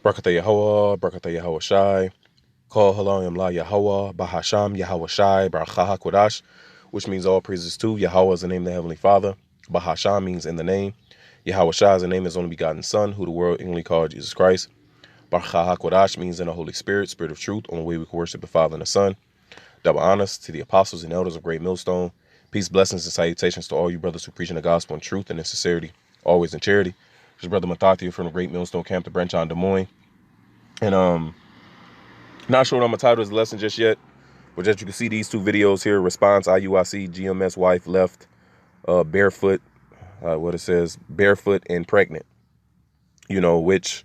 Barakatah Yahweh, Barakatah Yahweh Shai, Kol Halayim La Yahweh, Bahasham Yahweh Shai, Barachaha Kodash, which means all praises to Yahweh is the name of the Heavenly Father. Bahasham means in the name. Yahweh Shai is the name of his only begotten Son, who the world English called Jesus Christ. Barachaha Kodash means in the Holy Spirit, Spirit of truth, on the way we can worship the Father and the Son. Double honors to the apostles and elders of Great Millstone. Peace, blessings, and salutations to all you brothers who preach in the gospel in truth and in sincerity, always in charity. This is Brother Mathathia from the Great Millstone Camp, the branch on Des Moines. And not sure what I'm gonna title this lesson just yet, but just you can see these two videos here. Response IUIC, GMS wife left barefoot, what it says, barefoot and pregnant. You know, which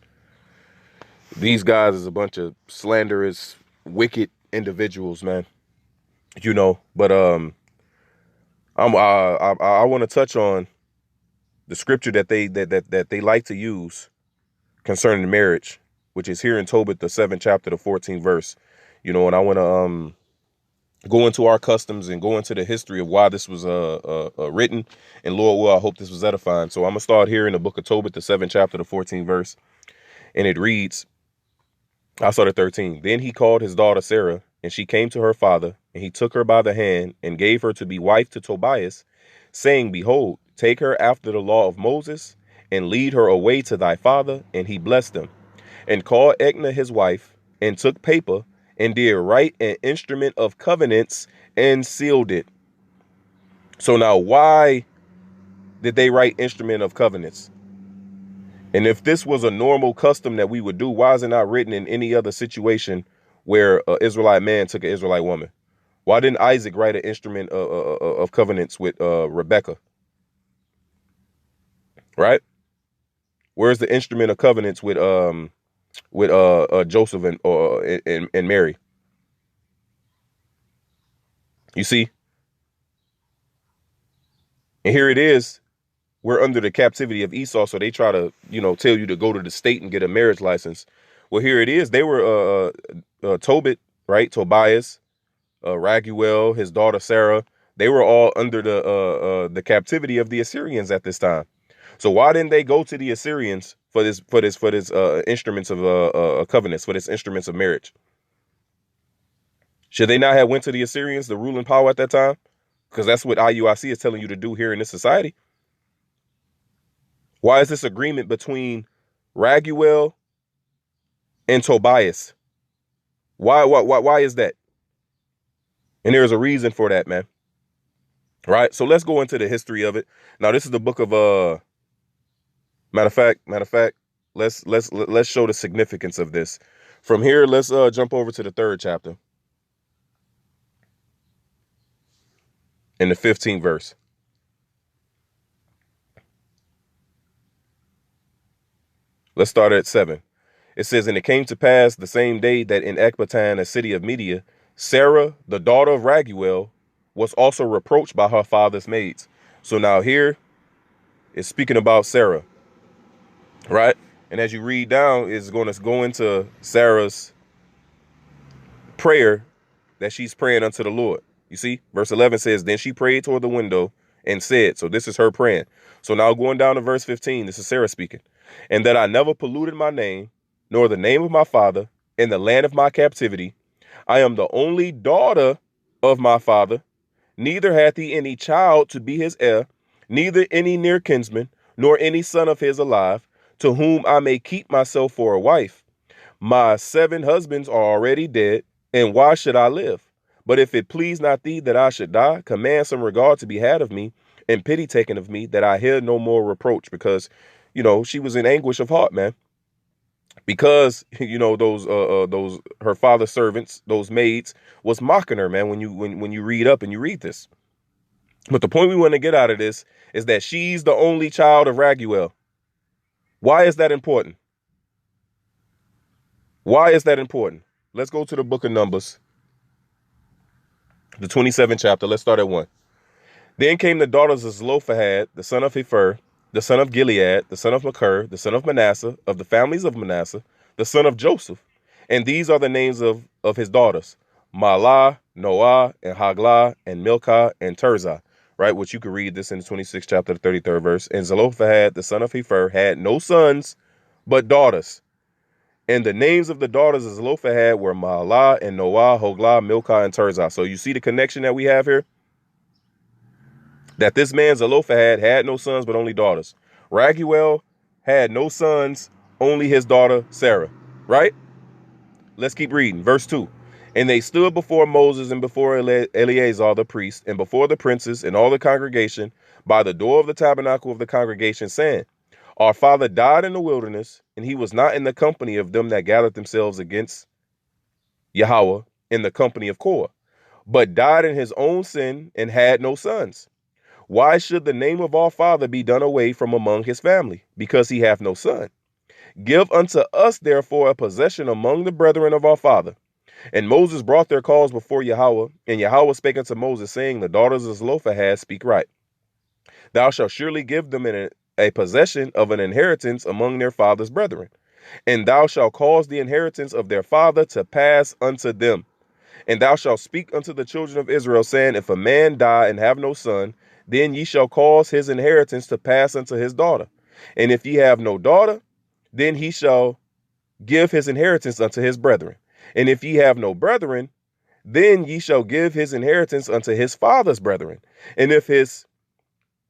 these guys is a bunch of slanderous, wicked individuals, man. You know, but I want to touch on the scripture that they like to use concerning marriage, which is here in Tobit, the 7th chapter, the 14th verse. You know, and I want to go into our customs and go into the history of why this was written. And Lord will, I hope this was edifying. So I'm gonna start here in the book of Tobit, the 7th chapter, the 14th verse, and it reads. I started 13. Then he called his daughter Sarah, and she came to her father, and he took her by the hand and gave her to be wife to Tobias, saying, Behold, take her after the law of Moses, and lead her away to thy father. And he blessed them, and called Egna his wife, and took paper, and did write an instrument of covenants, and sealed it. So now, why did they write instrument of covenants? And if this was a normal custom that we would do, why is it not written in any other situation where an Israelite man took an Israelite woman? Why didn't Isaac write an instrument of covenants with Rebecca? Right? Where's the instrument of covenants with Joseph and Mary? You see? And here it is. We're under the captivity of Esau, so they try to, tell you to go to the state and get a marriage license. Well, here it is. They were Tobit, right? Tobias, Raguel, his daughter Sarah. They were all under the captivity of the Assyrians at this time. So why didn't they go to the Assyrians for this instruments of covenants, for this instruments of marriage? Should they not have went to the Assyrians, the ruling power at that time? Because that's what IUIC is telling you to do here in this society. Why is this agreement between Raguel and Tobias? Why is that? And there's a reason for that, man. Right? So let's go into the history of it. Now, this is the book of matter of fact, let's show the significance of this. From here, let's jump over to the 3rd chapter. In the 15th verse. Let's start at 7. It says, And it came to pass the same day that in Ecbatan, a city of Media, Sarah, the daughter of Raguel, was also reproached by her father's maids. So now here is speaking about Sarah, right? And as you read down, it's going to go into Sarah's prayer that she's praying unto the Lord. You see, verse 11 says, Then she prayed toward the window and said, so this is her praying. So now going down to verse 15, this is Sarah speaking. And that I never polluted my name, nor the name of my father, in the land of my captivity. I am the only daughter of my father. Neither hath he any child to be his heir, neither any near kinsman, nor any son of his alive, to whom I may keep myself for a wife. My 7 husbands are already dead, and why should I live? But if it please not thee that I should die, command some regard to be had of me, and pity taken of me, that I hear no more reproach. Because, she was in anguish of heart, man. Because, those her father's servants, those maids, was mocking her, man, when you read up and you read this. But the point we want to get out of this is that she's the only child of Raguel. Why is that important? Why is that important? Let's go to the book of Numbers, the 27th chapter. Let's start at 1. Then came the daughters of Zelophehad, the son of Hepher, the son of Gilead, the son of Machir, the son of Manasseh, of the families of Manasseh, the son of Joseph. And these are the names of his daughters: Mahlah, Noah, and Haglah, and Milcah, and Tirzah. Right, which you can read this in the 26th chapter, the 33rd verse. And Zelophehad, the son of Hepher, had no sons, but daughters. And the names of the daughters of Zelophehad were Mahlah and Noah, Hoglah, Milcah, and Tirzah. So you see the connection that we have here? That this man Zelophehad had no sons but only daughters. Raguel had no sons, only his daughter Sarah. Right? Let's keep reading. Verse 2. And they stood before Moses and before Eleazar the priest and before the princes and all the congregation by the door of the tabernacle of the congregation, saying, Our father died in the wilderness, and he was not in the company of them that gathered themselves against Yahweh in the company of Korah, but died in his own sin and had no sons. Why should the name of our father be done away from among his family? Because he hath no son. Give unto us therefore a possession among the brethren of our father. And Moses brought their cause before Yahweh, and Yahweh spake unto Moses, saying, The daughters of Zelophehad speak right. Thou shalt surely give them a possession of an inheritance among their father's brethren, and thou shalt cause the inheritance of their father to pass unto them. And thou shalt speak unto the children of Israel, saying, If a man die and have no son, then ye shall cause his inheritance to pass unto his daughter. And if ye have no daughter, then he shall give his inheritance unto his brethren. And if ye have no brethren, then ye shall give his inheritance unto his father's brethren. And if his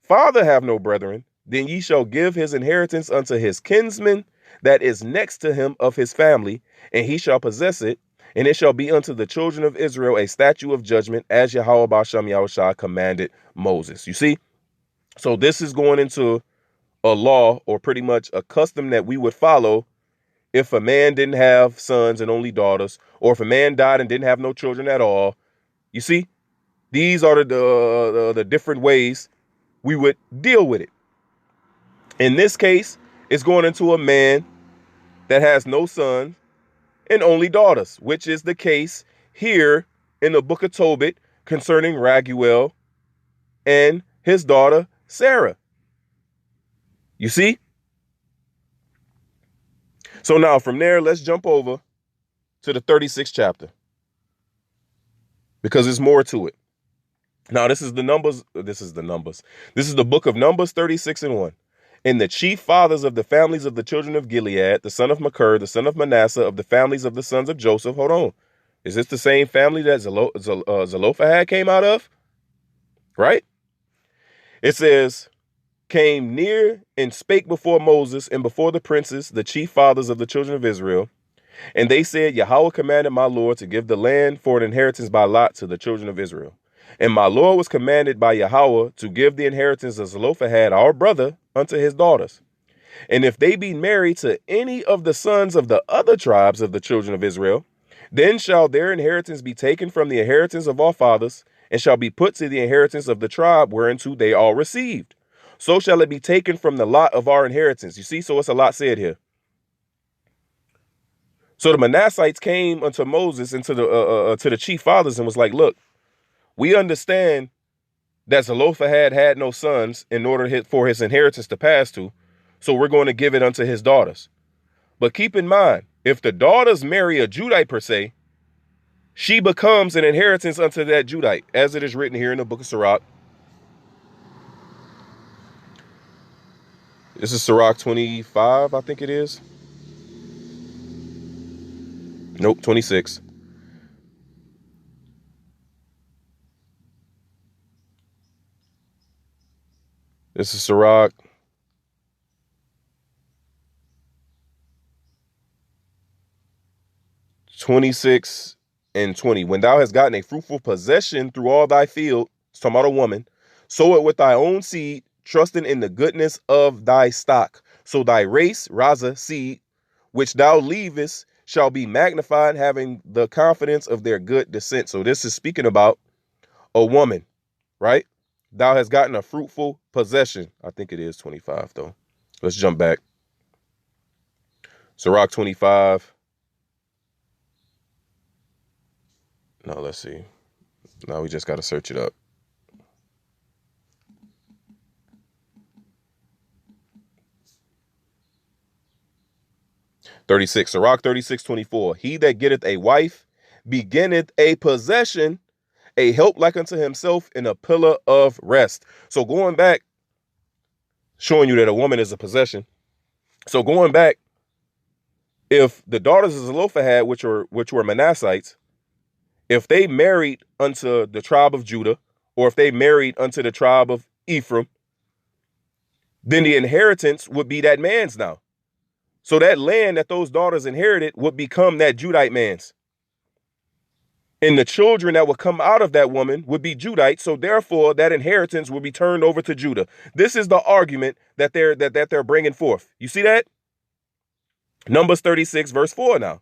father have no brethren, then ye shall give his inheritance unto his kinsman that is next to him of his family, and he shall possess it. And it shall be unto the children of Israel a statute of judgment, as Yahweh Ba'Shem Yahushua commanded Moses. You see? So this is going into a law, or pretty much a custom that we would follow if a man didn't have sons and only daughters, or if a man died and didn't have no children at all. You see? These are the different ways we would deal with it. In this case, it's going into a man that has no sons and only daughters, which is the case here in the book of Tobit concerning Raguel and his daughter Sarah. You see? So now from there, let's jump over to the 36th chapter, because there's more to it. Now, this is the numbers. This is the book of Numbers 36:1. And the chief fathers of the families of the children of Gilead, the son of Machir, the son of Manasseh, of the families of the sons of Joseph. Hold on. Is this the same family that Zelophehad came out of? Right? It says, came near and spake before Moses and before the princes, the chief fathers of the children of Israel. And they said, Yahweh commanded my Lord to give the land for an inheritance by lot to the children of Israel. And my Lord was commanded by Yahweh to give the inheritance of Zelophehad, our brother, unto his daughters. And if they be married to any of the sons of the other tribes of the children of Israel, then shall their inheritance be taken from the inheritance of our fathers, and shall be put to the inheritance of the tribe whereunto they are received. So shall it be taken from the lot of our inheritance. You see, so it's a lot said here. So the Manassites came unto Moses and to the chief fathers and was like, look, we understand that Zelophehad had no sons in order for his inheritance to pass to, so we're going to give it unto his daughters. But keep in mind, if the daughters marry a Judite per se, she becomes an inheritance unto that Judite, as it is written here in the book of Sirach. This is Sirach 25, I think it is. Nope, 26. This is Sirach 26 and 20. When thou hast gotten a fruitful possession through all thy field, it's talking about a woman, sow it with thy own seed, trusting in the goodness of thy stock. So thy race, Raza, seed, which thou leavest, shall be magnified, having the confidence of their good descent. So this is speaking about a woman, right? Thou hast gotten a fruitful possession. I think it is 25, though. Let's jump back. Sirach 25. No, let's see. Now we just got to search it up. Sirach 36:24. He that getteth a wife beginneth a possession, a help like unto himself, in a pillar of rest. So going back, showing you that a woman is a possession. So going back, If the daughters of Zelophehad, which were Manassites, if they married unto the tribe of Judah, or if they married unto the tribe of Ephraim, then the inheritance would be that man's now. So that land that those daughters inherited would become that Judite man's. And the children that would come out of that woman would be Judites, so therefore that inheritance would be turned over to Judah. This is the argument that they're bringing forth. You see that? Numbers 36, verse 4 now.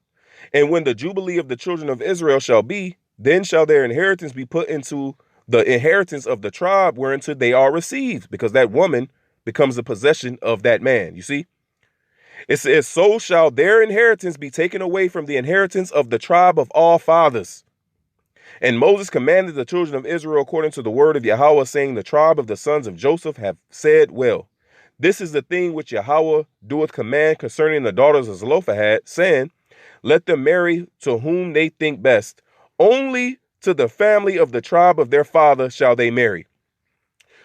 And when the jubilee of the children of Israel shall be, then shall their inheritance be put into the inheritance of the tribe whereinto they are received, because that woman becomes the possession of that man. You see? It says, so shall their inheritance be taken away from the inheritance of the tribe of all fathers. And Moses commanded the children of Israel according to the word of Yahweh, saying, the tribe of the sons of Joseph have said well. This is the thing which Yahweh doeth command concerning the daughters of Zelophehad, saying, let them marry to whom they think best. Only to the family of the tribe of their father shall they marry.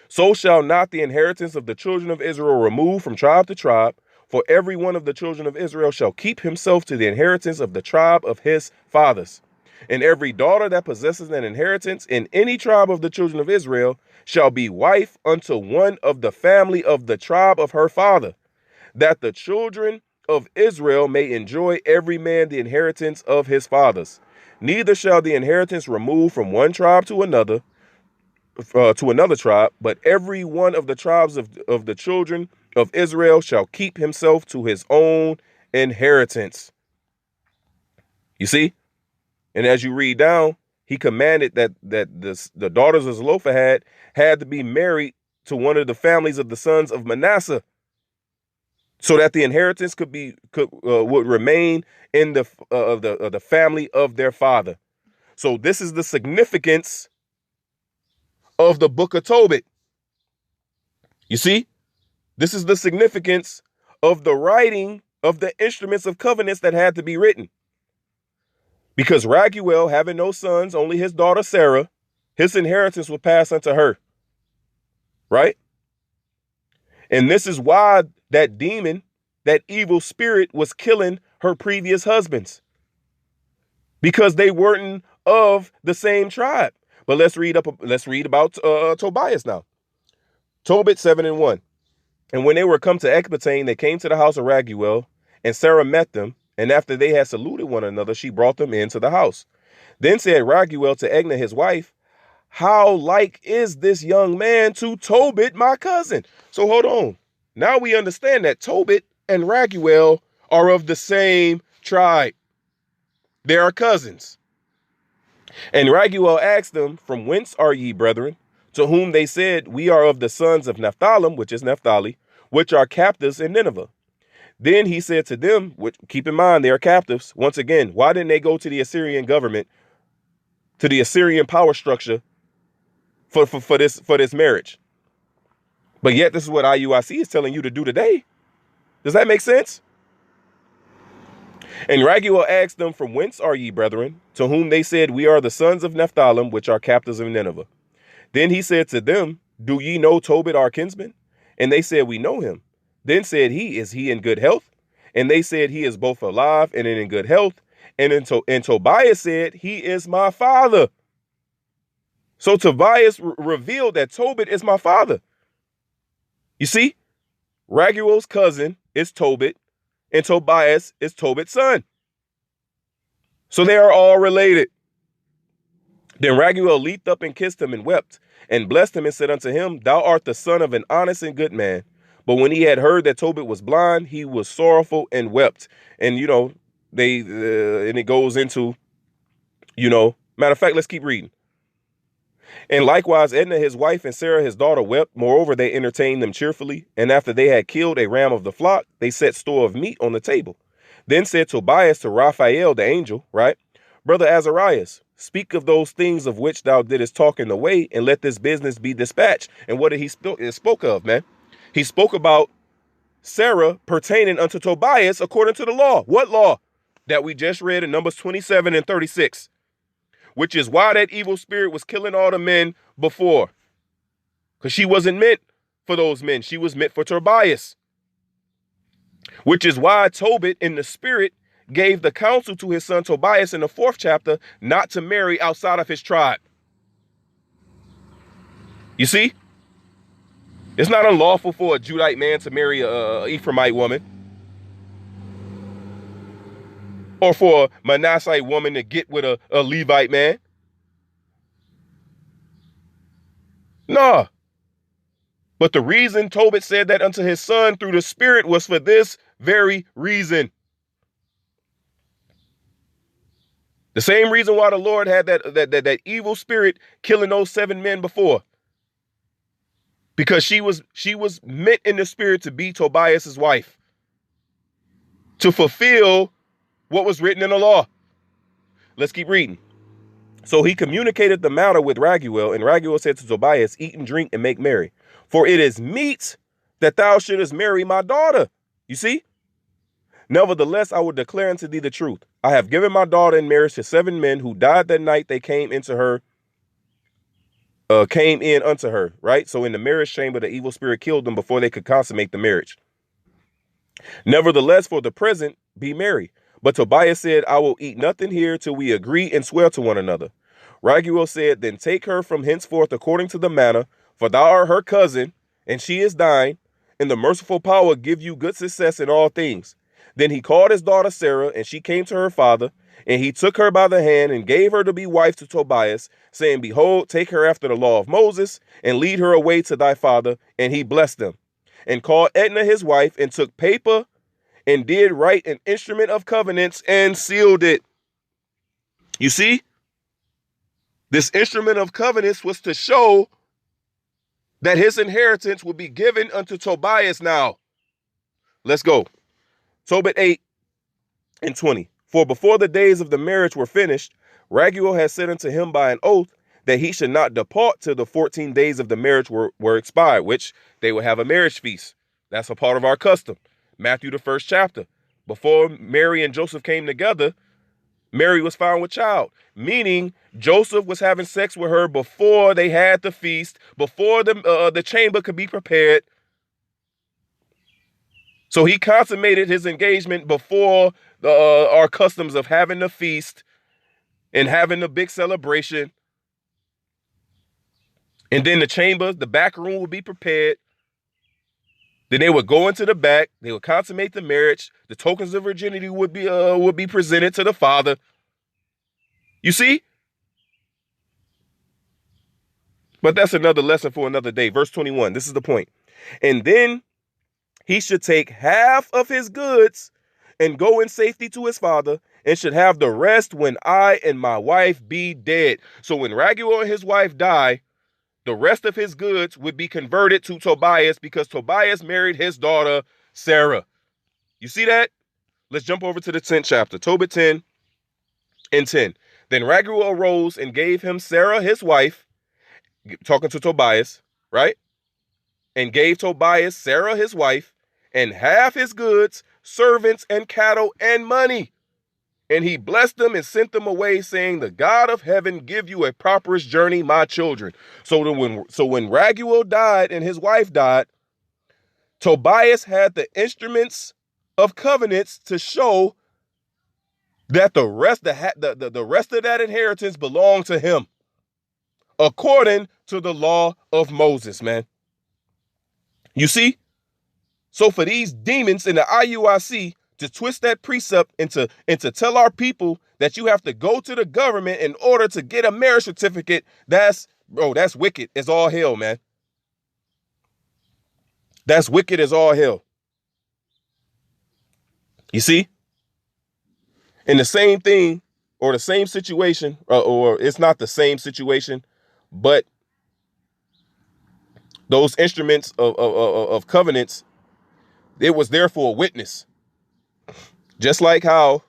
So shall not the inheritance of the children of Israel remove from tribe to tribe, for every one of the children of Israel shall keep himself to the inheritance of the tribe of his fathers. And every daughter that possesses an inheritance in any tribe of the children of Israel shall be wife unto one of the family of the tribe of her father, that the children of Israel may enjoy every man the inheritance of his fathers. Neither shall the inheritance remove from one tribe to another tribe, but every one of the tribes of the children of Israel shall keep himself to his own inheritance. You see? And as you read down, he commanded that the daughters of Zelophehad had to be married to one of the families of the sons of Manasseh, so that the inheritance would remain in the family of their father. So this is the significance of the book of Tobit. You see, this is the significance of the writing of the instruments of covenants that had to be written. Because Raguel, having no sons, only his daughter Sarah, his inheritance would pass unto her. Right? And this is why that demon, that evil spirit, was killing her previous husbands, because they weren't of the same tribe. But let's read about Tobias now. Tobit 7:1. And when they were come to Ecbatane, they came to the house of Raguel, and Sarah met them. And after they had saluted one another, she brought them into the house. Then said Raguel to Egna his wife, how like is this young man to Tobit my cousin? So hold on. Now we understand that Tobit and Raguel are of the same tribe. They are cousins. And Raguel asked them, from whence are ye, brethren? To whom they said, we are of the sons of Naphtali, which is Naphtali, which are captives in Nineveh. Then he said to them, which, keep in mind, they are captives. Once again, why didn't they go to the Assyrian government, to the Assyrian power structure for this marriage? But yet this is what IUIC is telling you to do today. Does that make sense? And Raguel asked them, from whence are ye, brethren? To whom they said, we are the sons of Naphtali, which are captives of Nineveh. Then he said to them, do ye know Tobit our kinsman? And they said, we know him. Then said he, is he in good health? And they said, he is both alive and in good health. And Tobias said, he is my father. So Tobias revealed that Tobit is my father. You see, Raguel's cousin is Tobit, and Tobias is Tobit's son. So they are all related. Then Raguel leaped up and kissed him and wept, and blessed him and said unto him, thou art the son of an honest and good man. But when he had heard that Tobit was blind, he was sorrowful and wept. And, and it goes into, matter of fact, let's keep reading. And likewise, Edna, his wife, and Sarah, his daughter, wept. Moreover, they entertained them cheerfully. And after they had killed a ram of the flock, they set store of meat on the table. Then said Tobias to Raphael, the angel, right? Brother Azarias, speak of those things of which thou didst talk in the way, and let this business be dispatched. And what did he spoke of, man? He spoke about Sarah pertaining unto Tobias according to the law. What law? That we just read in Numbers 27 and 36. Which is why that evil spirit was killing all the men before. Because she wasn't meant for those men. She was meant for Tobias. Which is why Tobit in the spirit gave the counsel to his son Tobias in the 4th chapter not to marry outside of his tribe. You see? It's not unlawful for a Judite man to marry a Ephraimite woman, or for a Manassite woman to get with a Levite man. Nah. But the reason Tobit said that unto his son through the Spirit was for this very reason. The same reason why the Lord had that evil spirit killing those 7 men before. Because she was meant in the spirit to be Tobias's wife, to fulfill what was written in the law. Let's keep reading. So he communicated the matter with Raguel, and Raguel said to Tobias, eat and drink and make merry, for it is meet that thou shouldest marry my daughter. You see? Nevertheless, I will declare unto thee the truth. I have given my daughter in marriage to 7 men who died that night they came in unto her, right? So in the marriage chamber, the evil spirit killed them before they could consummate the marriage. Nevertheless, for the present, be merry. But Tobias said, I will eat nothing here till we agree and swear to one another. Raguel said, then take her from henceforth according to the manner, for thou art her cousin, and she is thine, and the merciful power give you good success in all things. Then he called his daughter Sarah, and she came to her father, and he took her by the hand and gave her to be wife to Tobias, saying, behold, take her after the law of Moses, and lead her away to thy father. And he blessed them, and called Edna his wife, and took paper, and did write an instrument of covenants, and sealed it. You see? This instrument of covenants was to show that his inheritance would be given unto Tobias now. Let's go. Tobit 8:20. For before the days of the marriage were finished, Raguel had said unto him by an oath that he should not depart till the 14 days of the marriage were expired, which they would have a marriage feast. That's a part of our custom. Matthew, the 1st chapter. Before Mary and Joseph came together, Mary was found with child, meaning Joseph was having sex with her before they had the feast, before the chamber could be prepared. So he consummated his engagement before our customs of having the feast and having the big celebration. And then the chamber, the back room would be prepared. Then they would go into the back. They would consummate the marriage. The tokens of virginity would be presented to the father. You see? But that's another lesson for another day. Verse 21. This is the point. And then he should take half of his goods and go in safety to his father, and should have the rest when I and my wife be dead. So when Raguel and his wife die, the rest of his goods would be converted to Tobias, because Tobias married his daughter, Sarah. You see that? Let's jump over to the 10th chapter, Tobit 10:10. Then Raguel arose and gave him Sarah, his wife, talking to Tobias, right? And gave Tobias Sarah, his wife, and half his goods, servants and cattle and money. And he blessed them and sent them away, saying, the God of heaven give you a prosperous journey, my children. So when Raguel died and his wife died, Tobias had the instruments of covenants to show that the rest of that inheritance belonged to him, according to the law of Moses, man. You see? So for these demons in the IUIC to twist that precept and to tell our people that you have to go to the government in order to get a marriage certificate, that's wicked as all hell, man. That's wicked as all hell. You see? And the same thing, or the same situation, or it's not the same situation, but those instruments of covenants, it was there for a witness. Just like how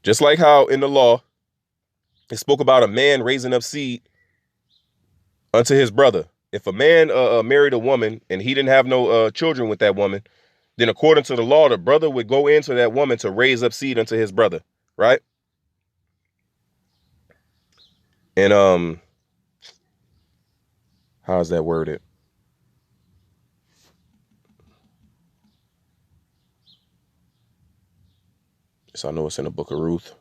in the law, it spoke about a man raising up seed unto his brother. If a man married a woman and he didn't have no children with that woman, then according to the law, the brother would go into that woman to raise up seed unto his brother, right? And How's that worded? So I know it's in the book of Ruth.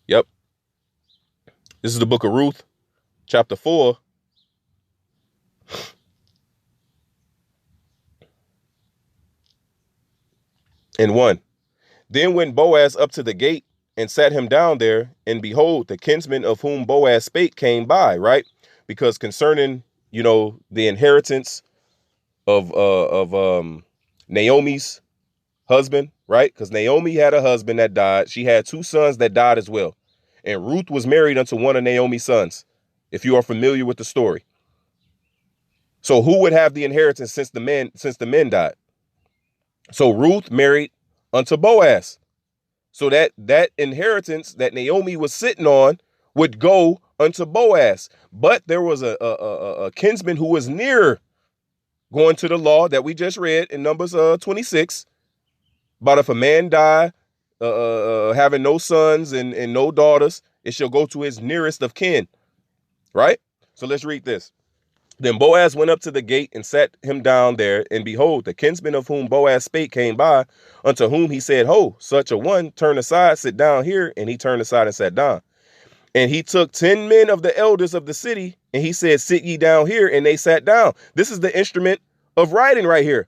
Yep. This is the book of Ruth, chapter 4. And 1. Then went Boaz up to the gate and sat him down there, and behold, the kinsman of whom Boaz spake came by, right? Because concerning, the inheritance of Naomi's husband, right? Because Naomi had a husband that died. She had 2 sons that died as well. And Ruth was married unto one of Naomi's sons, if you are familiar with the story. So who would have the inheritance since the men died? So Ruth married unto Boaz. So that inheritance that Naomi was sitting on would go unto Boaz. But there was a kinsman who was nearer, going to the law that we just read in Numbers 26. But if a man die, having no sons and no daughters, it shall go to his nearest of kin. Right? So let's read this. Then Boaz went up to the gate and sat him down there, and behold, the kinsman of whom Boaz spake came by, unto whom he said, Ho, such a one, turn aside, sit down here. And he turned aside and sat down. And he took 10 men of the elders of the city, and he said, Sit ye down here. And they sat down. This is the instrument of writing right here.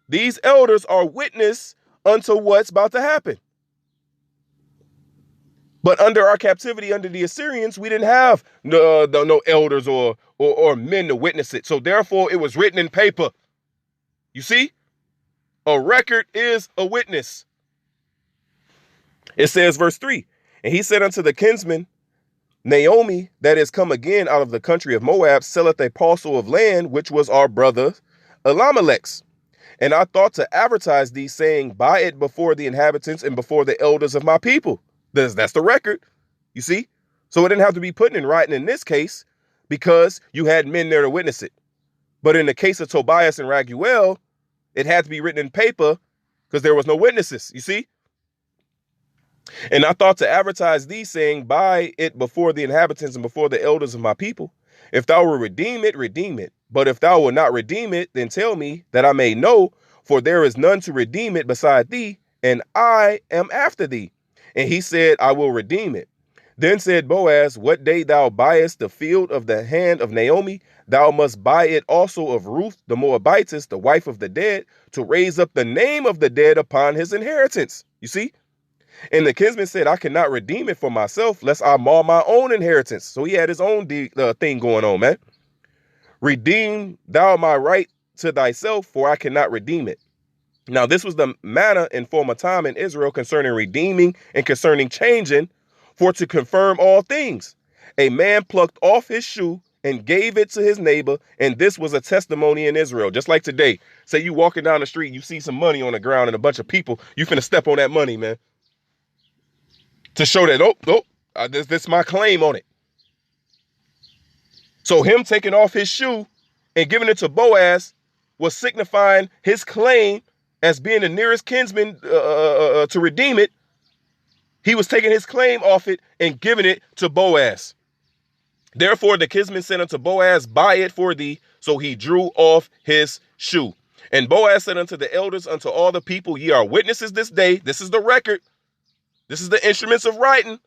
These elders are witness unto what's about to happen. But under our captivity under the Assyrians, we didn't have no elders or men to witness it. So therefore, it was written in paper. You see? A record is a witness. It says, verse 3, and he said unto the kinsman, Naomi, that is come again out of the country of Moab, selleth a parcel of land, which was our brother Elimelech's. And I thought to advertise thee, saying, Buy it before the inhabitants and before the elders of my people. That's the record, you see? So it didn't have to be put in writing in this case because you had men there to witness it. But in the case of Tobias and Raguel, it had to be written in paper because there was no witnesses, you see? And I thought to advertise thee, saying, Buy it before the inhabitants and before the elders of my people. If thou will redeem it, redeem it. But if thou will not redeem it, then tell me that I may know, for there is none to redeem it beside thee, and I am after thee. And he said, I will redeem it. Then said Boaz, What day thou buyest the field of the hand of Naomi, thou must buy it also of Ruth the Moabitess, the wife of the dead, to raise up the name of the dead upon his inheritance. You see? And the kinsman said, I cannot redeem it for myself, lest I mar my own inheritance. So he had his own thing going on, man. Redeem thou my right to thyself, for I cannot redeem it. Now, this was the manner in former time in Israel concerning redeeming and concerning changing, for to confirm all things. A man plucked off his shoe and gave it to his neighbor, and this was a testimony in Israel. Just like today, say you walking down the street, and you see some money on the ground and a bunch of people, you finna step on that money, man. To show that, this is my claim on it. So him taking off his shoe and giving it to Boaz was signifying his claim as being the nearest kinsman to redeem it. He was taking his claim off it and giving it to Boaz. Therefore, the kinsman said unto Boaz, Buy it for thee. So he drew off his shoe. And Boaz said unto the elders, unto all the people, Ye are witnesses this day. This is the record. This is the instruments of writing.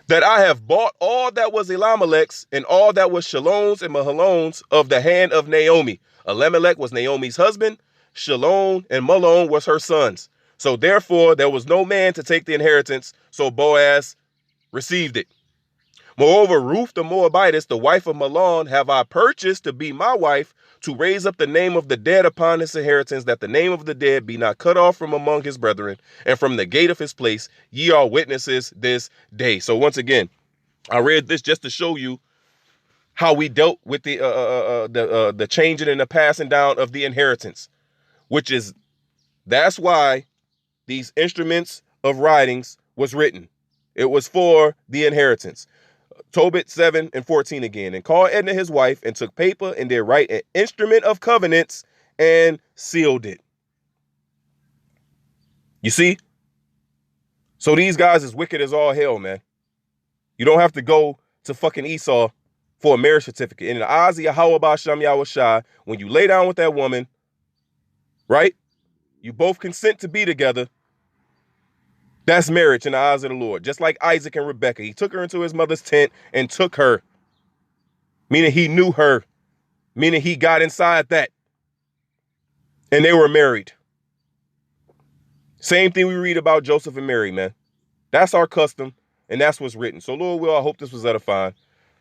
That I have bought all that was Elimelech's and all that was Shalom's and Mahlon's of the hand of Naomi. Elimelech was Naomi's husband. Shalom and Mahlon was her sons. So therefore, there was no man to take the inheritance. So Boaz received it. Moreover, Ruth the Moabitess, the wife of Mahlon, have I purchased to be my wife, to raise up the name of the dead upon his inheritance, that the name of the dead be not cut off from among his brethren, and from the gate of his place. Ye are witnesses this day. So once again, I read this just to show you how we dealt with the changing and the passing down of the inheritance, that's why these instruments of writings was written. It was for the inheritance. Tobit 7 and 14 again. And called Edna his wife, and took paper, and did write an instrument of covenants, and sealed it. You see? So these guys is wicked as all hell, man. You don't have to go to fucking Esau for a marriage certificate. In the eyes of Yahweh Ba'Shem Yahweh Shai, when you lay down with that woman, right? You both consent to be together. That's marriage in the eyes of the Lord. Just like Isaac and Rebekah. He took her into his mother's tent and took her. Meaning he knew her. Meaning he got inside that. And they were married. Same thing we read about Joseph and Mary, man. That's our custom. And that's what's written. So Lord will, I hope this was edifying.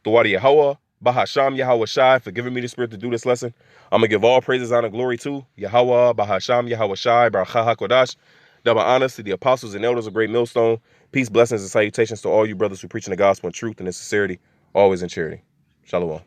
Dua Yahweh, Bahasham Yahweh Shai, for giving me the spirit to do this lesson. I'm going to give all praises, honor, glory to Yahweh, Bahasham Yahweh Shai, Baruch HaKodash. Double honors to the apostles and elders of Great Millstone. Peace, blessings, and salutations to all you brothers who preaching the gospel in truth and in sincerity, always in charity. Shalom.